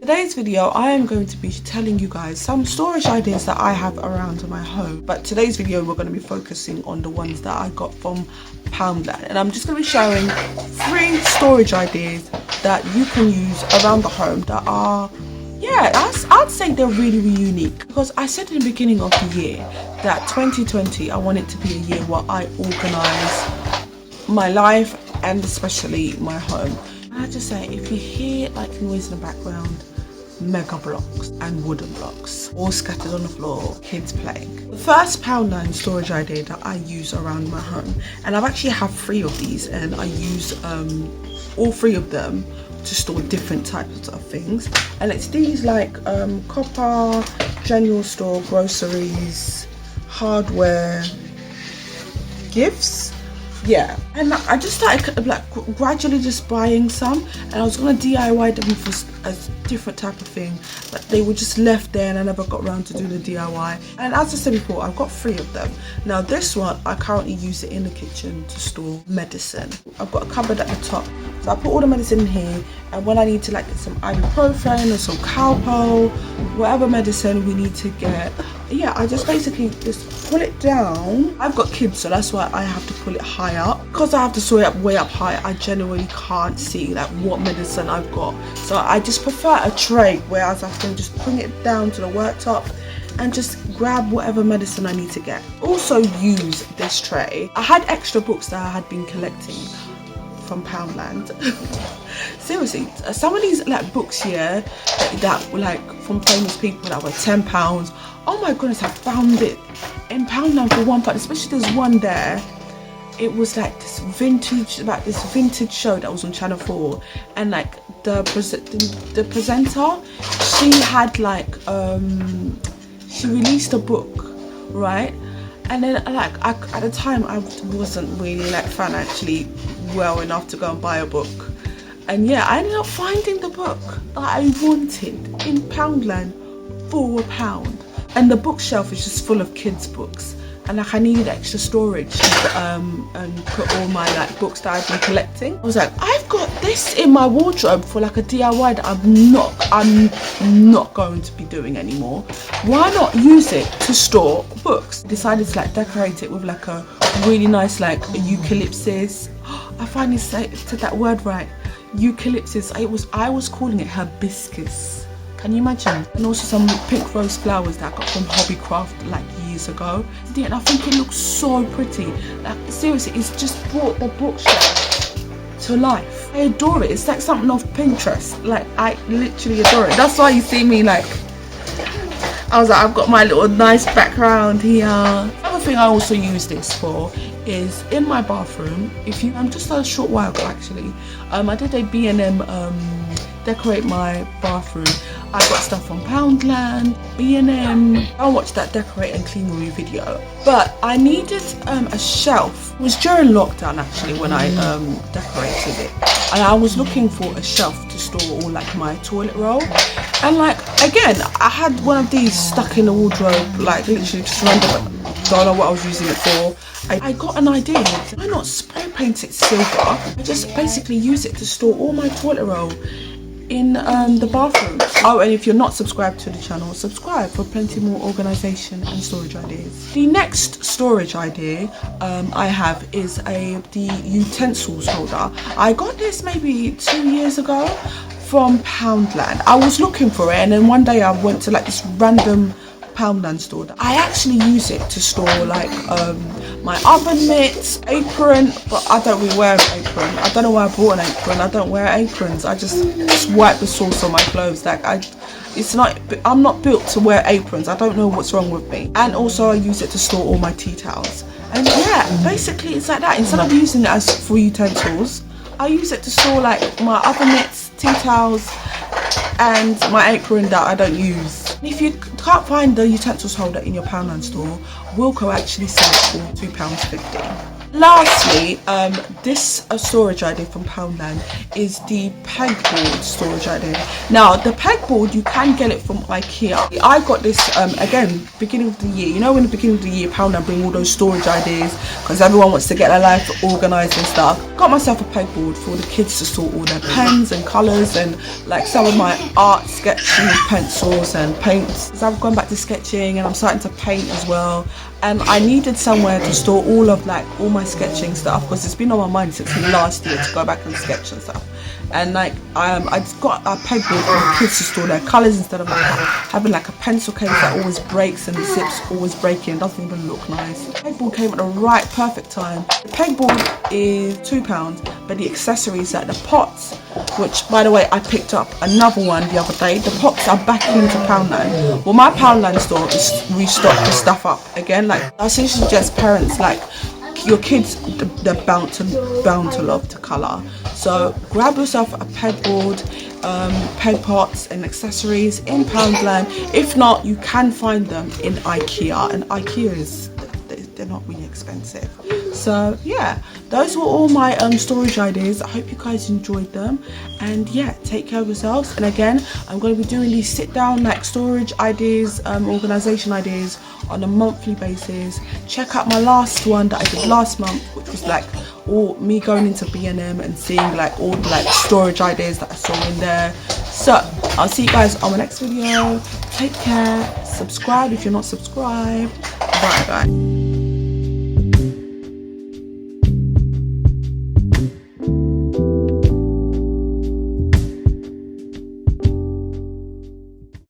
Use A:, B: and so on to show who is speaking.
A: Today's video, I am going to be telling you guys some storage ideas that I have around my home. But today's video, we're going to be focusing on the ones that I got from Poundland. And I'm just going to be sharing 3 storage ideas that you can use around the home that are, I'd say they're really, really unique. Because I said in the beginning of the year that 2020, I want it to be a year where I organise my life and especially my home. I just say, if you hear like noise in the background, mega blocks and wooden blocks all scattered on the floor, kids playing. The first Poundland storage idea that I use around my home, and I've actually have 3 of these, and I use all 3 of them to store different types of things. And it's these like copper, general store, groceries, hardware, gifts. Yeah, and I just started like gradually just buying some, and I was gonna DIY them for a different type of thing, but they were just left there and I never got around to do the DIY. And as I said before, I've got 3 of them. Now this one, I currently use it in the kitchen to store medicine. I've got a cupboard at the top, so I put all the medicine in here, and when I need to like get some ibuprofen or some Calpol, whatever medicine we need to get, I just basically just pull it down. I've got kids, so that's why I have to pull it high up. Because I have to store it way up high, I generally can't see like what medicine I've got. So I just prefer a tray, whereas I can just bring it down to the worktop and just grab whatever medicine I need to get. Also use this tray. I had extra books that I had been collecting from Poundland. Seriously, some of these like books here that were like from famous people that were £10. Oh my goodness, I found it in Poundland for £1, especially there's one there. It was like this vintage show that was on Channel 4, and like the presenter, she had like she released a book, right? And then like at the time I wasn't really like financially well enough to go and buy a book, and I ended up finding the book that I wanted in Poundland for £1. And the bookshelf is just full of kids' books, and like I needed extra storage and put all my like books that I've been collecting. I was like, I've got this in my wardrobe for like a DIY that I'm not going to be doing anymore. Why not use it to store books? I decided to like decorate it with like a really nice like eucalyptus. I finally said that word right. Eucalyptus. I was calling it hibiscus. Can you imagine? And also some pink rose flowers that I got from Hobbycraft like years ago. And I think it looks so pretty. Like seriously, it's just brought the bookshelf to life. I adore it. It's like something off Pinterest. Like I literally adore it. That's why you see me like, I was like, I've got my little nice background here. Another thing I also use this for is in my bathroom. Just a short while ago actually, I did a B&M decorate my bathroom. I got stuff from Poundland, B&M. I'll watch that decorate and clean room video. But I needed a shelf. It was during lockdown actually when I decorated it, and I was looking for a shelf to store all like my toilet roll. And like again, I had one of these stuck in the wardrobe, like literally just random. Don't know what I was using it for. I got an idea. Why not spray paint it silver? I just basically use it to store all my toilet roll in the bathroom. Oh, and if you're not subscribed to the channel, subscribe for plenty more organisation and storage ideas. The next storage idea I have is the utensils holder. I got this maybe 2 years ago from Poundland. I was looking for it, and then one day I went to like this random Poundland store. I actually use it to store like my oven mitts, apron, but I don't really wear an apron. I don't know why I bought an apron. I don't wear aprons. I just wipe the sauce on my clothes. Like I'm not built to wear aprons. I don't know what's wrong with me. And also I use it to store all my tea towels. And basically it's like that. Instead of using it as for utensils, I use it to store like my oven mitts, tea towels, and my apron that I don't use. If you can't find the utensils holder in your Poundland store, Wilko actually sells it for £2.50. Lastly, this storage idea from Poundland is the pegboard storage idea. Now, the pegboard, you can get it from IKEA. I got this, again, beginning of the year. You know, in the beginning of the year, Poundland bring all those storage ideas because everyone wants to get their life organised and stuff. Got myself a pegboard for the kids to store all their pens and colours and like some of my art sketching pencils and paints. Because I've gone back to sketching and I'm starting to paint as well. And I needed somewhere to store all my sketching stuff because it's been on my mind since last year to go back and sketch and stuff. And like I just got a pegboard for the kids to store their colours instead of like having like a pencil case that always breaks and the zips always breaking and doesn't even look nice. The pegboard came at the right perfect time. The pegboard is £2, but the accessories like the pots, which by the way I picked up another one the other day. The pots are back into Poundland. Well, my Poundland store is restocked the stuff up again. Like I seriously suggest parents, like your kids, they're bound to love to colour. So grab yourself a pegboard, peg pots and accessories in Poundland. If not, you can find them in IKEA, and IKEA is, they're not really expensive. So yeah, those were all my storage ideas. I hope you guys enjoyed them, and yeah, take care of yourselves. And again, I'm going to be doing these sit down like storage ideas, organization ideas on a monthly basis. Check out my last one that I did last month, which was like all me going into B&M and seeing like all the like storage ideas that I saw in there. So I'll see you guys on my next video. Take care, subscribe if you're not subscribed. Bye bye.